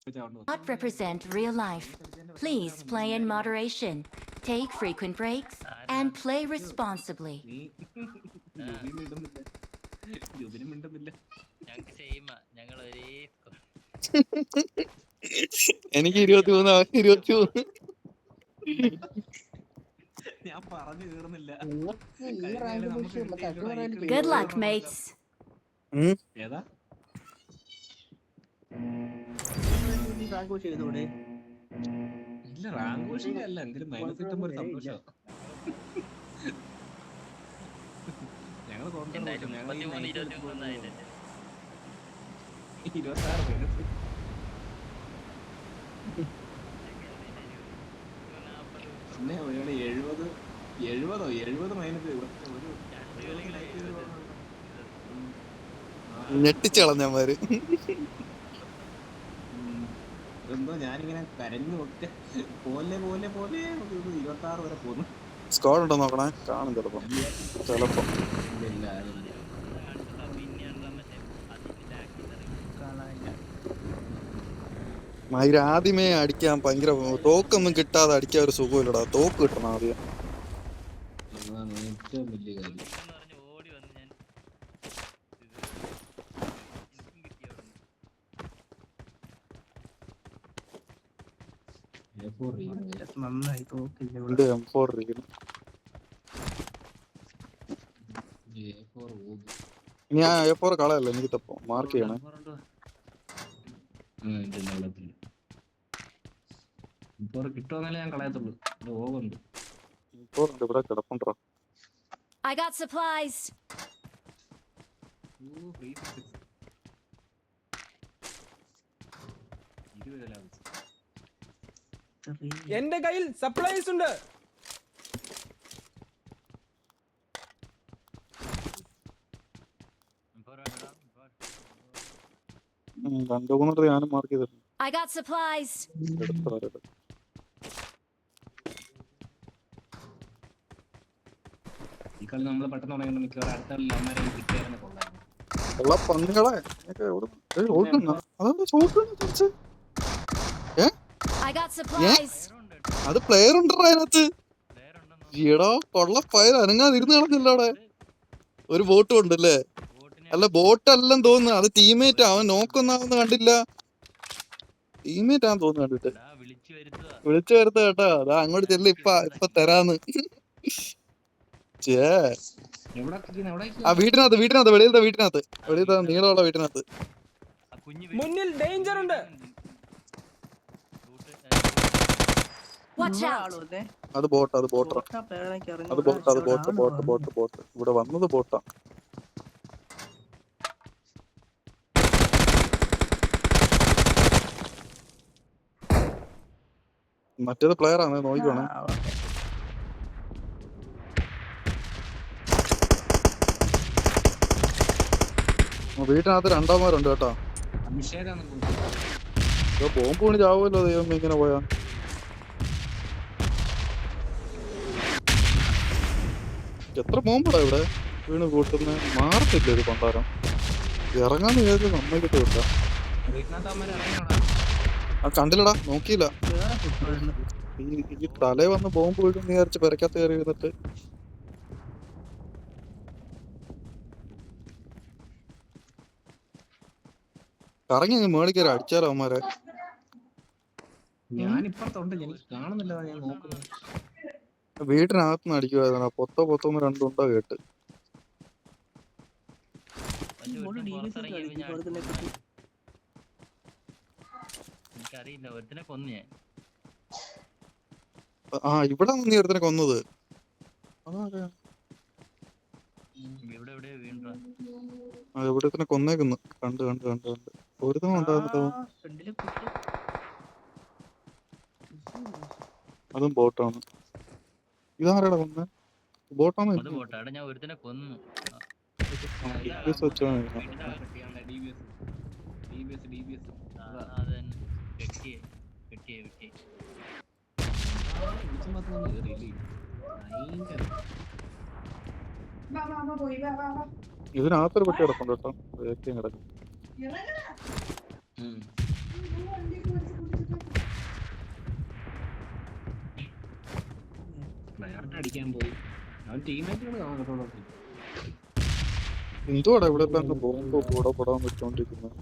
not represent real life. Please play in moderation, take frequent breaks, and play responsibly. എനിക്ക് 23, 23. ഞാൻ പറഞ്ഞു തീർന്നില്ല. Good luck, mates. ഏതാ ഇല്ല റാങ്ക് പുഷിംഗ് അല്ല, എന്തെങ്കിലും മൈനസ് കിട്ടുമ്പോ ഒരു സന്തോഷം. ഞങ്ങള് സ്വന്തം 26 പിന്നെ 70 മൈനസ് ഞെട്ടിച്ചളഞ്ഞമാര്. എന്തോ ഞാനിങ്ങനെ കരഞ്ഞു ഒക്കെ പോലെ 26 വരെ പോന്നു. സ്കോഡ് ഉണ്ടോ നോക്കണേ, കാണും ചിലപ്പോ. മയിര് ആദ്യമേ അടിക്കാൻ ഭയങ്കര തോക്കൊന്നും കിട്ടാതെ അടിക്കാൻ ഒരു സുഖമില്ലടാ. തോക്ക് കിട്ടണം ആദ്യം. ഏറ്റവും വലിയ കാര്യം. നന്നായി തോക്കില്ല. M4 ഇരിക്കുന്നു. ഇനി ആ A4 കളയല്ല, എനിക്ക് തപ്പോ മാർക്ക് ചെയ്യണേ. കിട്ടുമെന്നല്ലേ ഞാൻ കളയത്തുള്ളൂ. ഓവുണ്ട് ഇവിടെ കിടപ്പുണ്ടോ. I got supplies. എന്റെ കയ്യിൽ സപ്ലൈസ് ഉണ്ട്. രണ്ടു മൂന്നിട്ട് ഞാനും മാർക്ക് ചെയ്തിട്ടുണ്ട്. I got supplies. ഈ കളി നമ്മള് പെട്ടെന്ന് തുടങ്ങി മിക്കവാറും അടുത്ത കളി അമ്മമാരെ കിട്ടിയായിരുന്നു പന്നികളെ അത് പ്ലെയർ ഉണ്ടോ അതിനകത്ത്? ഈടാ കൊള്ള പയർ അനങ്ങാതിരുന്ന് കളഞ്ഞല്ലോ അവിടെ. ഒരു ബോട്ടും ഉണ്ടല്ലേ? അല്ല ബോട്ടെല്ലാം തോന്നുന്നു, അത് ടീമേറ്റ്. അവൻ നോക്കൊന്നാവുന്ന കണ്ടില്ല. ടീമേറ്റ് ആണെന്ന് തോന്നുന്നു കണ്ടിട്ട്. വിളിച്ചു വരുത്ത കേട്ടോ. അതാ അങ്ങോട്ട് ചെല്ല, ഇപ്പൊ തരാന്ന്. ആ വീട്ടിനകത്ത് വെളിയിലത്തെ വീട്ടിനകത്ത് നീളമുള്ള വീട്ടിനകത്ത്. മുന്നിൽ ഡേഞ്ചർ ഉണ്ട്. അത് ബോട്ട് ഇവിടെ വന്നത് ബോട്ടാ. മറ്റേത് പ്ലെയർ ആണ്, നോക്കിക്കോണേ. വീട്ടിനകത്ത് രണ്ടാമരുണ്ട് കേട്ടോ. ബോംബ് വീണ് ചാവുമല്ലോ ദൈവം, ഇങ്ങനെ പോയാ. എത്ര ബോംബാ ഇവിടെ വീണ് കൂട്ടുന്ന? മാറത്തില്ല ഇത് കൊണ്ടാരം. ഇറങ്ങാന്ന് വിചാരിച്ച സമ്മതിക്കത്ത് കിട്ടാ. ആ കണ്ടില്ലടാ, നോക്കിയില്ല. ഈ തലേ വന്ന് ബോംബ് വീഴുന്ന് വിചാരിച്ച് പെരക്കകത്ത് കയറി ഇരുന്നിട്ട് കറങ്ങി മേളിൽ കയറി അടിച്ചാലോ അവന്മാരെ. ഞാനിപ്പുറത്തുണ്ട്, എനിക്ക് കാണുന്നില്ല. ഞാൻ നോക്കുന്നത് വീട്ടിനകത്തുനിന്ന് അടിക്കുവായിരുന്നു. പൊത്തോന്ന് രണ്ടുണ്ടോ കേട്ട്. ആ ഇവിടെ നീ ഒരുത്തനെ കൊന്നത്. ഇവിടെ തന്നെ കൊന്നേക്കുന്നു. കണ്ട് ഒരുത്തനും ഉണ്ടായിരുന്നല്ലോ. അതും ബോട്ടാണ്. ഇതാരാടാ കൊന്നേ? ബോട്ടാണ്. ഇതിനകത്തൊരു പെട്ടി കിടപ്പുണ്ട് കേട്ടോ. കിടക്കും. അടിക്കാൻ പോയി. അവൻ ടീമേറ്റുകൾ എന്തുവാടാ ഇവിടെ തന്നെ ബോംബ് കൂടെ പെടാൻ വെച്ചോണ്ടിരിക്കുന്നത്?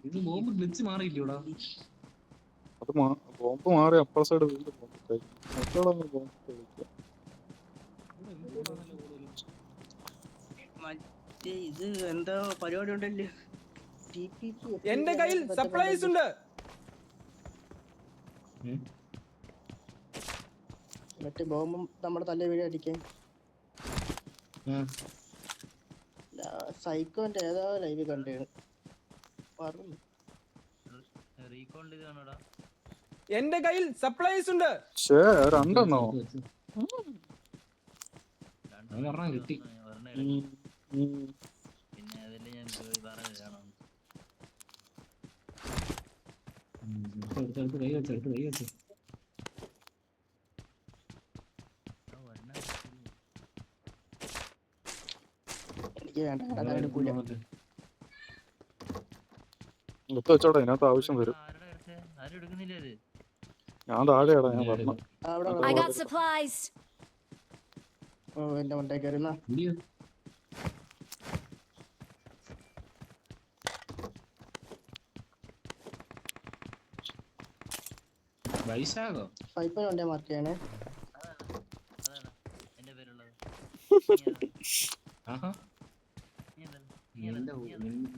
ഇത് ബോംബ് ഗ്ലിച്ച് മാറിയില്ലൂടാ. അത് ബോംബ് മാറി അപ്പുറ സൈഡ് വീണ്ടും ബോംബ് മറ്റേ ഇത് എന്താ പരിപാടി ഉണ്ടല്ലോ. എന്റെ കയ്യിൽ സപ്ലൈസ് ഉണ്ട്. മറ്റേ ബോംബും നമ്മുടെ തല വീഴ അടിക്കാൻ സൈക്കോന്റെ ഏതാ ലൈവ് കണ്ടാണ് പറഞ്ഞു. എന്റെ കയ്യിൽ സപ്ലൈസ് ഉണ്ട്. രണ്ടെണ്ണോ? കിട്ടി. പിന്നെ അതില് ഞാൻ പറഞ്ഞതാണ് കൈ വെച്ചു എനിക്ക് വേണ്ട. വെച്ചോട്ടെ, ഇതിനകത്ത് ആവശ്യം വരും. ആരും എടുക്കുന്നില്ല അത്. ഞാൻ താഴെയാടാ, ഞാൻ പറഞ്ഞു. I got supplies. ഓ എന്റെ കൊണ്ടേ കയറുന്ന വൈശാഖോ സൈക്കോ കൊണ്ടേ മാർക്ക് ചെയ്യണേ. അതാണ് എന്റെ പേരുള്ളത്. ആഹാ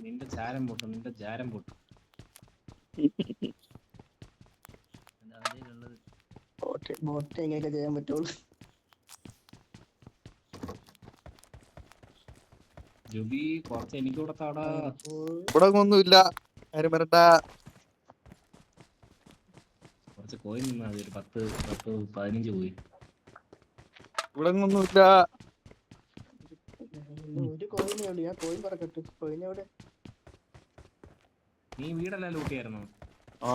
നിന്റെ ചാരം പൊട്ടും. ബോട്ട് എങ്ങനെയൊക്കെ ചെയ്യാൻ പറ്റുള്ളൂ. ജുബി കുറച്ച് എനിക്ക് കൊടുത്താടാ. ഇവിടെ ഒന്നുമില്ല, ആരും വരണ്ട. കുറച്ച് കോയിൻ നിന്നാ മതി. ഒരു 10-15 പോയി. ഇവിടെ ഒന്നുമില്ല. ഒരു കോയിനേ ഉള്ളൂ. ഞാൻ കോയിൻ പറക്കട്ടെ. കോയിൻ എവിടെ? നീ വീടെല്ലാം ലൂട്ടിയായിരുന്നോ? ആ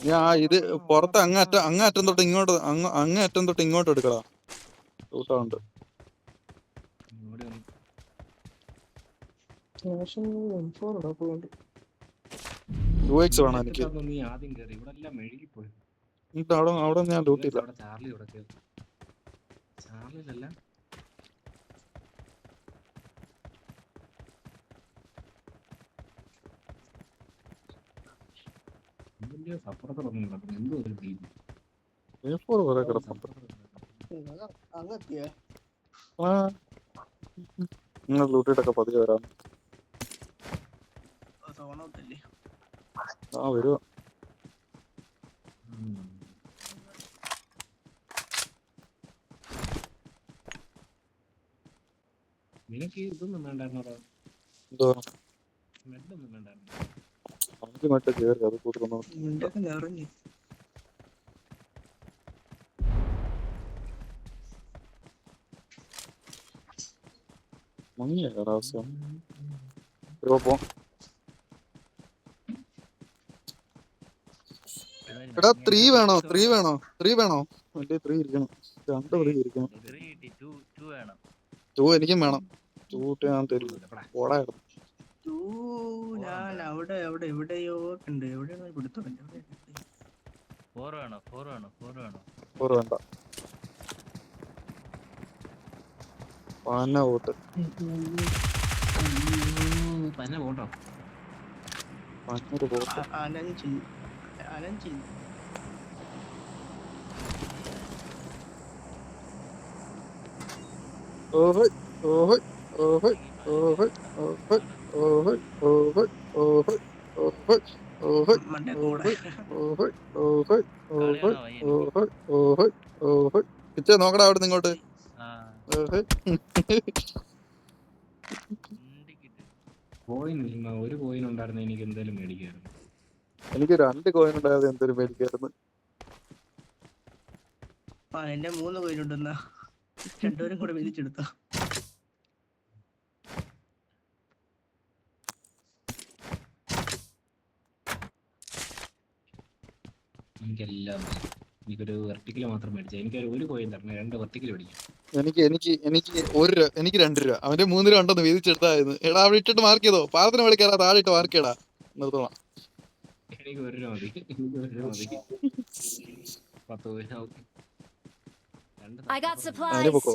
ഞാൻ ഇത് പുറത്ത് അങ്ങേറ്റം തൊട്ട് ഇങ്ങോട്ട് എടുക്കടാ. കൂട്ടാണ്ട് UX വേണം എനിക്ക്. നീ ആദ്യം കയറി. ഇവിടെ എല്ലാം മെഴുകിപ്പോയി. അവിടെ ഞാൻ ഡ്യൂട്ടിയില്ല. ചാർലിയിലല്ല. അപ്പുറത്തൊന്നും കിടക്കുന്നു. എന്തോ ഒരു ടീം അങ്ങെത്തിയ നിങ്ങൾ ലൂട്ടിട്ടൊക്കെ പതിയെ വരാം. സോണത്തല്ലേ ആ വരുവാ. നിനക്ക് ഇതൊന്നും വേണ്ടായിരുന്നോ? എന്തോ മെഡൊന്നും വേണ്ടായിരുന്നു. നമുക്ക് മറ്റേ കയറി അത് കൂട്ടുന്നു. നിറഞ്ഞു മങ്ങിയ ആവശ്യം. പോ എടാ 3 വേണോ? 3 വേണോ? എന്റെ 3 ഇരിക്കണം. 2 3 ഇരിക്കണം. 2 എനിക്കും വേണം. 2 ഞാൻ തരും. ഓടായിരുന്നു. ഞാൻ അവിടെ എവിടെയോ ഉണ്ട്. എവിടെയാണ് പിടുത്തം? 4 വേണോ? 4 വേണ്ട. പന്ന വോട്ട്. പന്ന പോട്ടോ. പന്നൊരു വോട്ട്. അനഞ്ചി ഓഹോ ഓഹോ ഓഹോ ഓഹോ ഓഹോ ഓഹോ ഓഹോ ഓഹോ ഓഹോ ഓഹോ മണ്ടേ കൂടെ ഓഹോ ഓഹോ ഓഹോ ഓഹോ ഓഹോ ഓഹോ പിച്ചേ നോക്കടാ അവിടെ ഇങ്ങോട്ട്. ഒരു കോയിൻ ഉണ്ടായിരുന്നു. എനിക്ക് എന്തായാലും മേടിക്കായിരുന്നു. എനിക്ക് 2 കോയിൻ ഉണ്ടായത് എന്തൊരു മേടിക്കായിരുന്നു. എന്റെ 3 കോയിൻ ഉണ്ടെന്നാ. 2 കൂടെ വിധിച്ചെടുത്തോ. എനിക്കെല്ലാം എനിക്കൊരു വെർട്ടിക്കൽ മാത്രം മേടിച്ചു. എനിക്കൊരു ഒരു കോയിൻ തരണം, 2 വെർട്ടിക്കൽ മേടിക്കും. എനിക്ക് 1 രൂപ, എനിക്ക് 2 രൂപ. അവന്റെ 3 രൂപ ഉണ്ടെന്ന് വീതിച്ചെടുത്തായിരുന്നു. എടാ അവിടെ ഇട്ടിട്ട് മാർക്ക് ചെയ്തോ, പാദത്തിന് വിളിക്കാറാ, താഴെ ഇട്ട് മാർക്ക് ചെയ്യടാ, നിർത്തോളാം. എനിക്ക് 1 രൂപ മതി, എനിക്ക് 1 രൂപ മതി. 10 കോയിൻ. ഓക്കെ, I got അവന് supplies. പൊക്കോ.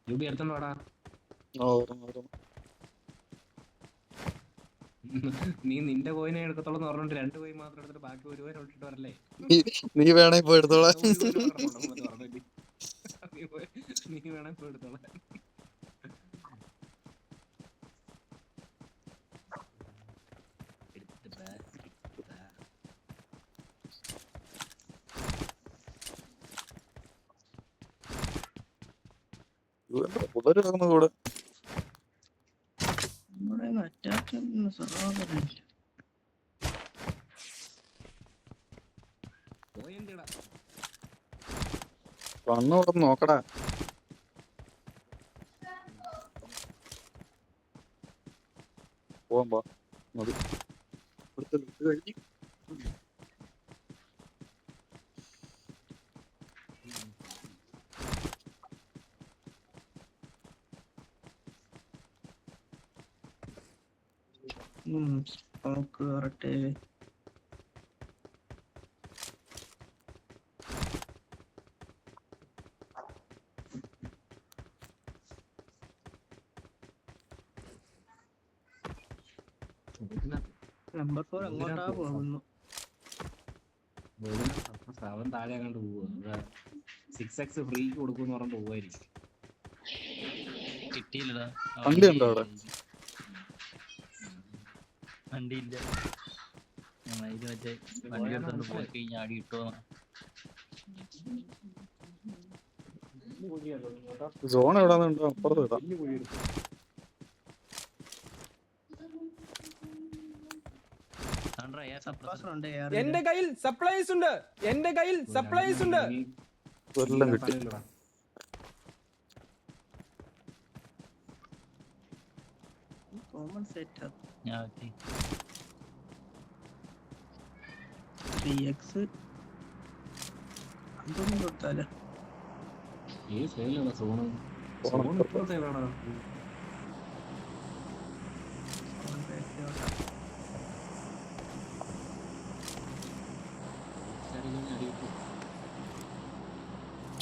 രൂപ എടുത്തോണ്ടാ. നീ നിന്റെ കോയിനെ എടുക്കത്തോളം എന്ന് പറഞ്ഞിട്ട് 2 കോയിൻ മാത്രം എടുത്തിട്ട് ബാക്കി 1 രൂപ ഇട്ടിട്ട് വരല്ലേ? നീ വേണേ പോയി എടുത്തോളാം. നീ വേണേ പോയി എടുത്തോളാം. പിള്ളേര് കിടക്കുന്നത് കൂടെ. നമ്മുടെ അറ്റാക്ക് സഹോദരനില്ല. കണ്ണു തുറന്ന് നോക്കടാ. പോവാൻ മതി. കഴിഞ്ഞു. സ്മോക്ക് വരട്ടെ. നമ്പർ 4 അങ്ങോട്ടാ പോകുന്നു. അവൻ താഴെ അങ്ങോട്ട് പോവുക. 6x ഫ്രീ കൊടുക്കുമെന്ന് പറഞ്ഞിട്ട് പോവായിരിക്കും. കിട്ടിയില്ലടാ. വണ്ടി ഉണ്ടോ അവിടെ? വണ്ടിയില്ല. ഇത് മറ്റേ വണ്ടി എടുത്തോണ്ട് പോയി കഴിഞ്ഞാൽ അടി കിട്ടുമോ? സോൺ എവിടാന്നുണ്ടോ? അപ്പുറത്ത് ഇടാം. എന്റെ കയ്യിൽ സപ്ലൈസ് ഉണ്ട്. എന്റെ കയ്യിൽ സപ്ലൈസ് ഉണ്ട്. എല്ലാം കിട്ടി. കോമൺ സെറ്റപ്പ് ഞാൻ എത്തി. 3x അതൊന്നും കൊടുത്താലോ. ഈ സൈഡിലുള്ള സോണ് സൈഡിലാണോ?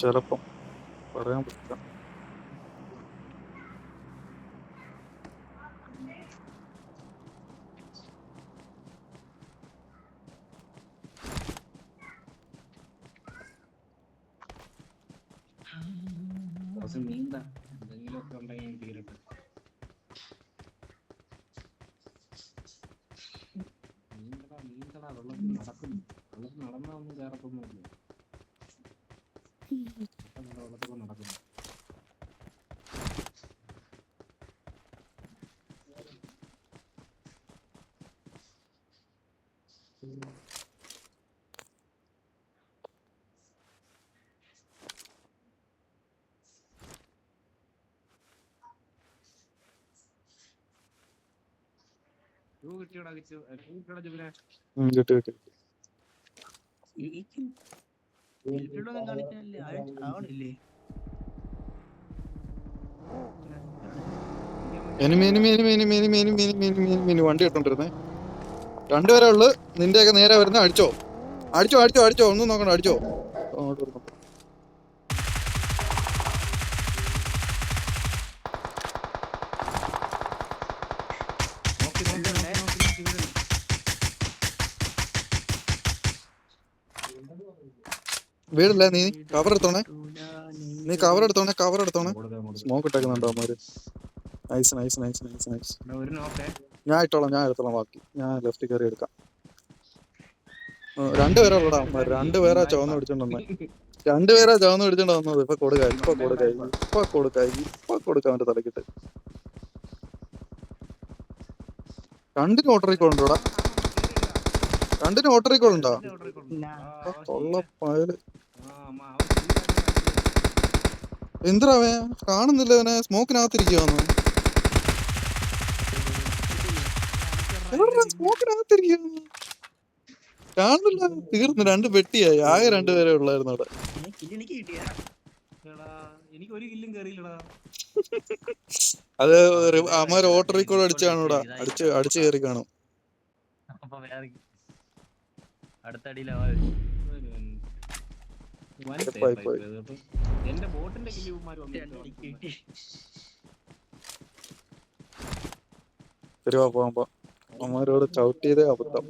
ചിലപ്പം പറയാൻ പറ്റില്ല. നീന്താ എന്തെങ്കിലുമൊക്കെ ഉണ്ടെങ്കിൽ തീരട്ടെ. നീന്തടാ വെള്ളത്തിൽ നടക്കുന്നു. വെള്ളത്തിൽ നടന്നാ ഒന്നും കയറത്തൊന്നുമില്ല. വെള്ളത്തിൽ നടക്കുന്നു. കിട്ടിയോടാ ജുബിനെ? കിട്ടി. കാണിക്കാനില്ലേ? ആവണില്ലേ? വണ്ടി ഇട്ടോണ്ടിരുന്നേ. 2 പേരേ ഉള്ളു. നിന്റെയൊക്കെ നേരെ വരുന്ന അടിച്ചോ. ഒന്നും നോക്കണ്ട, അടിച്ചോ. വീടില്ല. നീ കവർ എടുത്തോണേ. സ്മോക്ക് ഇട്ടേക്കുന്നുണ്ടോ അവന്മാര്? നൈസ്. ഞാൻ എടുത്തോളാം ബാക്കി. ഞാൻ ലെഫ്റ്റ് കയറി എടുക്കാം. 2 പേരാ ഉള്ളടാ അവന്മാര്. 2 പേരാ ചുവന്ന് പിടിച്ചോണ്ട് വന്നത്. ഇപ്പൊ കൊടുക്ക അവന്റെ തലക്കിട്ട്. 2 ഓട്ടറിക്കോളുണ്ടോടാ? 2 ഓട്ടറിക്കോളുണ്ടോ? കൊള്ള പയല്. എന്തിനാ അവൻ കാണുന്നില്ല, അവനെ സ്മോക്കിനകത്തിരിക്കുവാന്ന്. സ്മോക്കിനകത്തിരിക്കുവാന്ന് കാണുന്നില്ല. തീർന്നു, 2 പെട്ടിയായി. ആകെ 2 പേരെ ഉള്ളായിരുന്നു അവിടെ. എനിക്ക് കിട്ടിയാ എനിക്ക് ഒരു കില്ലും കയറിയില്ലടാ. അത് അമ്മ ഓട്ടോ റെക്കോർഡ് അടിച്ചാണ് ഇവിടെ അടിച്ചു കയറി കാണും. അപ്പൊ വേറെ അടുത്തടിയില എന്റെ ബോട്ടിന്റെ കില്ല് കിട്ടി. ശരി പോവാ. അമ്മമാരോട് ചവിട്ടിയതേ അബദ്ധം.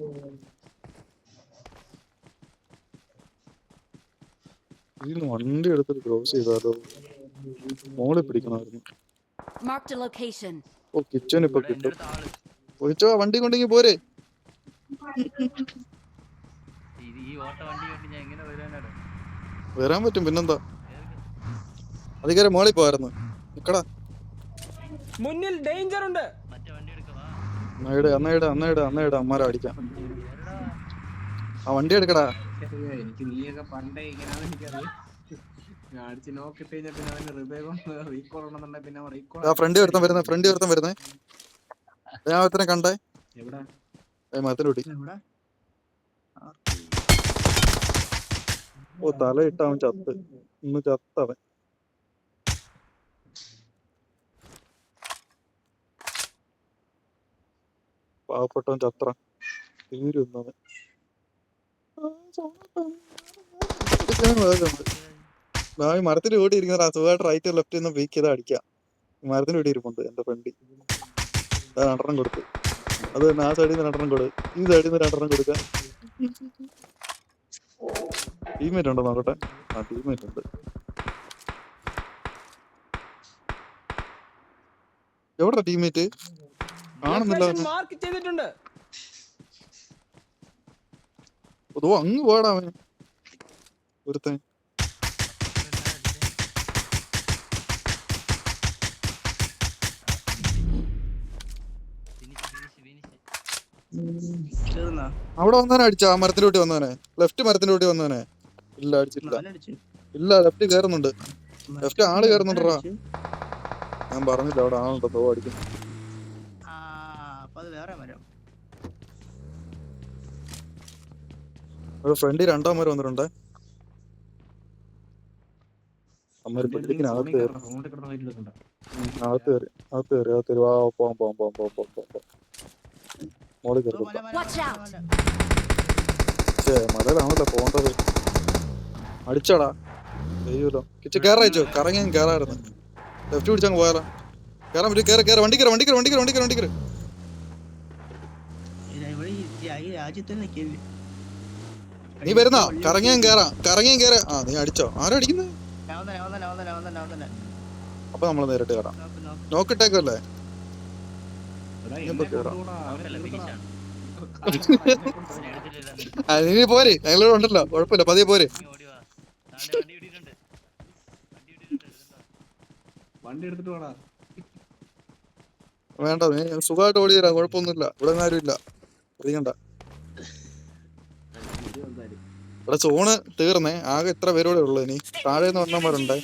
ഇതിന് വണ്ടി എടുത്തിട്ട് ക്രോസ് ചെയ്താലോ? മോളെ പിടിക്കണമായിരുന്നു. Marked a location. ഓ കിച്ചൺ ഇപ്പൊ കിട്ടും. ഒഴിച്ചോ, വണ്ടി കൊണ്ടെങ്കിൽ പോരെ. ഈ ഓട്ട വണ്ടി കൊണ്ട് ഞാൻ എങ്ങനെ വരാനാണ്? വരാൻ പറ്റും, പിന്നെന്താ. അധികാരം മോളിൽ പോവായിരുന്നു. നിക്കടാ, മുന്നിൽ ഡേഞ്ചർ ഉണ്ട്. മറ്റേ വണ്ടി എടുക്കവാ. അന്നയുടെ അമ്മാരെ അടിക്കാം. ആ വണ്ടി എടുക്കടാ. എനിക്ക് നീയൊക്കെ പണ്ടേ ഇങ്ങനെയാണെന്ന് എനിക്കറിയാം. ഞാൻ അടിച്ച് നോക്കിട്ട് കഴിഞ്ഞാൽ പിന്നെ അവന് ഹൃദയം റീകോൾ ഉണ്ടെന്നുണ്ടെങ്കിൽ പിന്നെ റീകോൾ. ഫ്രണ്ട് ഒരുത്തൻ വരുന്നേ. ഞാൻ ഒരുത്തനെ കണ്ടേ. എവിടെ? മരത്തിലൂട്ടി. ഓ തലയിട്ട് അവൻ ചത്തവൻ. പാവപ്പെട്ടവൻ ചത്ര തീരുന്നവൻ. മരത്തിൽ ഓടി ഇരിക്കുന്ന സുഖമായിട്ട് റൈറ്റ് ലെഫ്റ്റ് നിന്ന് വീക്ക് ചെയ്താൽ അടിക്കാം. മരത്തിന് ഓടി ഇരിപ്പുണ്ട് എന്റെ ഫ്രണ്ട്. 2 കൊടുത്തു. അത് തന്നെ ആ സൈഡിൽ നിന്ന് 2 കൊടു, ഈ സൈഡിൽ നിന്ന് 2 കൊടുക്കാം. ടീമേറ്റ് ഉണ്ടോ നോക്കട്ടെ. ആ ടീമേറ്റ് ഉണ്ട്. എവിടെ ടീമേറ്റ് കാണുന്നില്ല. മാർക്ക് ചെയ്തിട്ടുണ്ട്. അതോ അങ്ങ് പോടാ അവൻ ഒരുത്തൻ. അവിടെ വന്നവനെ അടിച്ചാ. ആ മരത്തിലോട്ട് വന്നവനെ, ലെഫ്റ്റ് മരത്തിലോട്ട് വന്നവനെ. ഇല്ല അടിച്ചിട്ടില്ല. ഇല്ല ലെഫ്റ്റ് കയറുന്നുണ്ട്. ലെഫ്റ്റ് ആള് കയറുന്നുണ്ടാ. ഞാൻ പറഞ്ഞില്ല അവിടെ ആളുണ്ടോ തോ അടിക്കും. ഒരു ഫ്രണ്ട് 2 മരം വന്നിട്ടുണ്ട്. അമ്മ ബിൽഡിങ്ങിനകത്ത് കയറി. മോളിൽ കയറി. മലയിലാണല്ലോ പോണ്ടത്. അടിച്ചോടാ ചെയ്യൂലോ. കിച്ച കയറായിച്ചോ. കയറായിരുന്നു. ലെഫ്റ്റ് പിടിച്ചങ്ങ് പോയാലോ. കയറാൻ പറ്റും. കയറി വണ്ടി കയറി. നീ വരുന്നോ? കറങ്ങിയും കേറാ. ആ നീ അടിച്ചോ. ആരും അടിക്കുന്നത്? അപ്പൊ നമ്മള് നേരിട്ട് കയറാം. നോക്കിട്ടേക്കല്ലേ. നീ പോരെ, ഞങ്ങളോട് ഉണ്ടല്ലോ, കുഴപ്പമില്ല, പതിയെ പോരെ. വണ്ടി എടുത്തിട്ട് പോടാ. വേണ്ട, നീ സുഖമായിട്ട് ഓടി തരാം, കുഴപ്പമൊന്നുമില്ല. ഇവിടെ ആരും ഇല്ല, അറിയണ്ട. ഇവിടെ സോണ് തീർന്നേ. ആകെ ഇത്ര പേരോടെ ഉള്ളു. ഇനി താഴേന്ന് വന്നവരുണ്ടേ.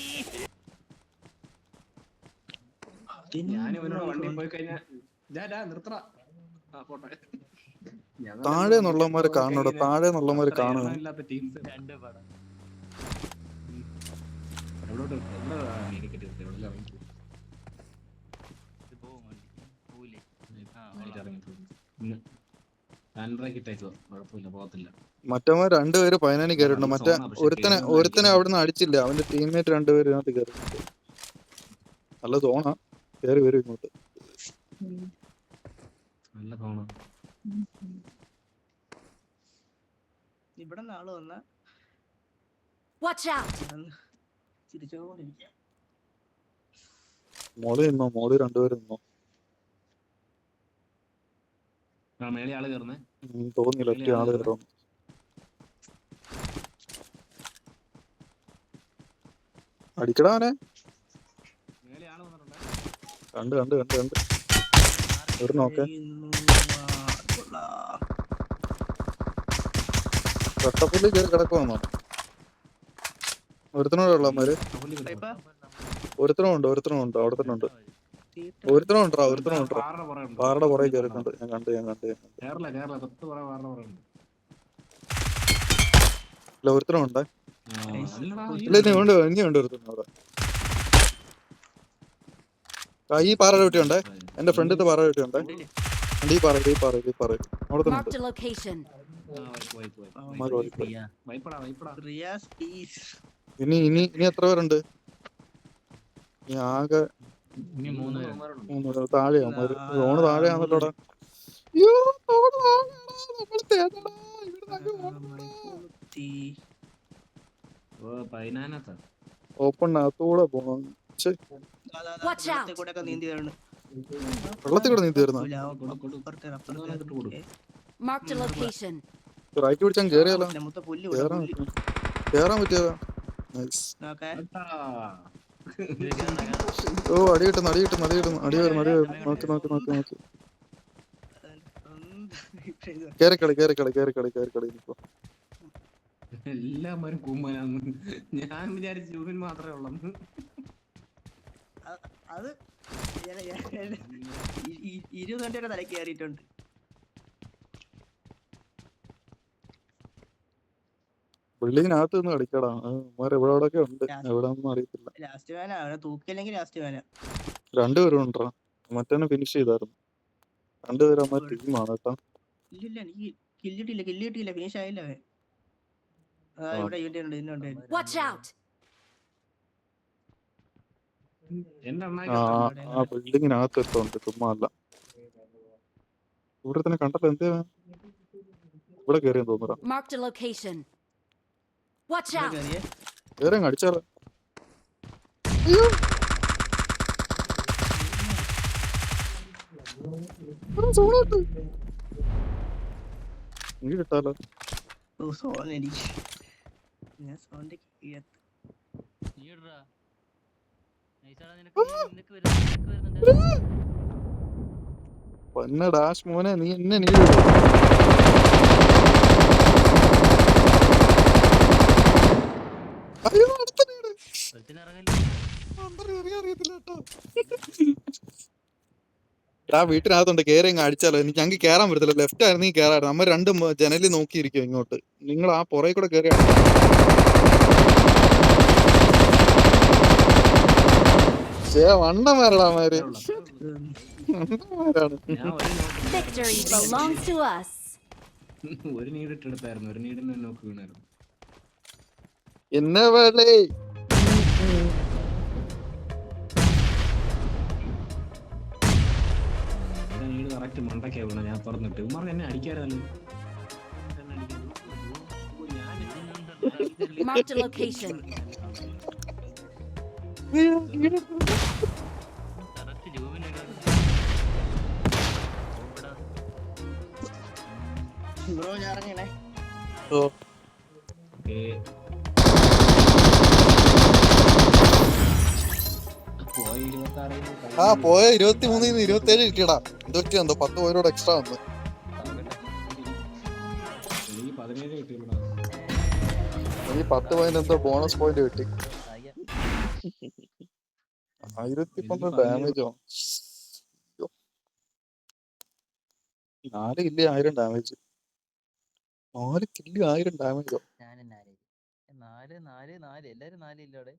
താഴേന്നുള്ളവന്മാര് കാണൂടെ. താഴേന്നുള്ളവന്മാര് കാണുക. മറ്റവന്മാർ 2 പേര് പതിനാനി കയറിയിട്ടുണ്ട്. മറ്റേ ഒരുത്തനെ അവിടുന്ന് അടിച്ചില്ല. അവന്റെ ടീംമേറ്റ് 2 പേര് ഇതിനകത്ത് കയറിയിട്ടുണ്ട്. നല്ല സോണാ. കയറി വരും ഇങ്ങോട്ട്. ഇവിടെ ആള് വന്ന മോളി 2 പേര് നിന്നോ. തോന്നില്ല ഒറ്റ ആള് കയറും. അടിക്കടാ അവനെ. കണ്ട് ഒരു നോക്കേ. വെട്ടപ്പുള്ളി കയറി കിടക്കുവാന്നോ ഒരുത്തനോടെ ഉള്ളമാര്. ഒരുത്തനുണ്ട് അവിടെ തന്നെ ഉണ്ട് ഒരുത്തനുണ്ടാ പാറയുടെ പുറകെ കയറിയിട്ടുണ്ട്. ഞാൻ കണ്ടു കേരള തൊട്ട് പാറ പറയുന്നുണ്ട്. ഇല്ല ഒരുത്തനുണ്ട്. അല്ലടാ, ഇല്ല ഇനിയുണ്ട് ഒരുത്തൻ അവിടെ. ഈ പാറയുടെ വെട്ടിയുണ്ട്. എന്റെ ഫ്രണ്ടിത്തെ പാറ വെട്ടിയുണ്ട്. ഈ പാറ അവിടെ തന്നെ ഉണ്ട്. Marked a location. Riyas piece. ഇനി എത്ര പേരുണ്ട്? ഇനി ആകെ ഇനി 3 പേരുണ്ട്. 3 പേര്. താഴെയാ റോണ് താഴെയാണല്ലോടാ. അയ്യോ, റോണ് താഴെയാടാ. നമ്മള് തേങ്ങടാ. ഇവിടുന്ന് അങ്ങ് പോകണ്ടാ. ഓപ്പണിനകത്തൂടെ പോണം. Watch out. കൂടെ നീന്തി വരണം. വെള്ളത്തിൽ കൂടെ നീന്തി വരുന്ന Marked a location. റൈറ്റ് പിടിച്ചാൽ കേറിയാലോ. മൊത്തം പുല്ല് കേറാൻ പറ്റിയതാ. നൈസ്. നോക്കാൻ. ഓ അടി കിട്ടുന്നു. അടി വരുന്നു. നോക്കി. കേറിക്കളി ഇപ്പൊ. എല്ലാവരും കുമ്മനാന്ന് ഞാൻ വിചാരിച്ചു ജൂബിൻ മാത്രമേ ഉള്ളൂ. അത് 20 മിനിറ്റ് തലക്ക് കയറിയിട്ടുണ്ട്. ബിൽഡിങ്ങിനകത്ത് നിന്ന് കളിക്കടാ. എവിടെയൊക്കെ ഉണ്ട്. എവിടെയൊന്നും അറിയത്തില്ല. ലാസ്റ്റ് വേന അവനെ തൂക്കില്ലെങ്കിൽ ലാസ്റ്റ് വേന. രണ്ടുപേരും ഉണ്ടാ. മറ്റേ ഫിനിഷ് ചെയ്തായിരുന്നു. രണ്ടുപേരും അമ്മ ടീമാണ് കേട്ടോ. ഇല്ല എനിക്ക് കില്ലിട്ടില്ല ഫിനിഷ് ആയില്ല അവൻ. ഇവിടെ ഇവന്റെ Watch out. ആ ബിൽഡിങ്ങിനകത്ത് എത്തുണ്ട്. ചുമ്മാ അല്ല. ഇവിടെ തന്നെ കണ്ടല്ലോ. എന്തേ ഇവിടെ കയറിയെന്ന് തോന്നുക. Marked a location. Watch out. വേറെ അടിച്ചാലോ. നീ കിട്ടാലോ. ഞാൻ സോണിന്റെ കീഴത്ത്. നീ ഇടറാ. നൈസാടാ, നിനക്ക് വരുന്നുണ്ട്. പൊന്നെ ഡാഷ് മോനെ, നീ എന്നെ ആ വീട്ടിനകത്തുണ്ട്. കേറി അങ്ങ് അടിച്ചാലോ. എനിക്ക് അങ്ങ് കേറാൻ പറ്റത്തില്ല. ലെഫ്റ്റ് ആയിരുന്നു നീ കേറായിരുന്നു. നമ്മ രണ്ടും ജനലിൽ നോക്കിയിരിക്കും ഇങ്ങോട്ട്. നിങ്ങൾ ആ പുറകെ കൂടെ കയറി വണ്ടന്മാരടാമാര്. Victory belongs to us. ഒരു നീടിട്ടെടുത്തായിരുന്നു. ഒരു നീടിന് നോക്ക് വീണായിരുന്നു. എന്നെ വേളേ നീട് കറക്റ്റ് മണ്ടക്കാ വീണ. ഞാൻ തുറന്നിട്ട് ഉമ്മാർക്ക് എന്നെ അടിക്കാറല്ലോ. Marked a location. കറക്റ്റ് ജൂബിനൊക്കെ ബ്രോ ഞാൻ ഇറങ്ങിയണേ. പോയ 23 27 കിട്ടിയടാ. എന്തോ 10 പോയിനോട് എക്സ്ട്രാ വന്ന്. 17 കിട്ടിയടാ. ഈ 10 പോയിന്റ് എന്തോ ബോണസ് പോയിന്റ് കിട്ടി. 1000 ഡാമേജോ. 4 കില്ല് 1000 ഡാമേജ്. 4 കില്ല് 1000 ഡാമേജോ. ഞാനും 4 എല്ലാരും 4 ഇല്ലോടെ.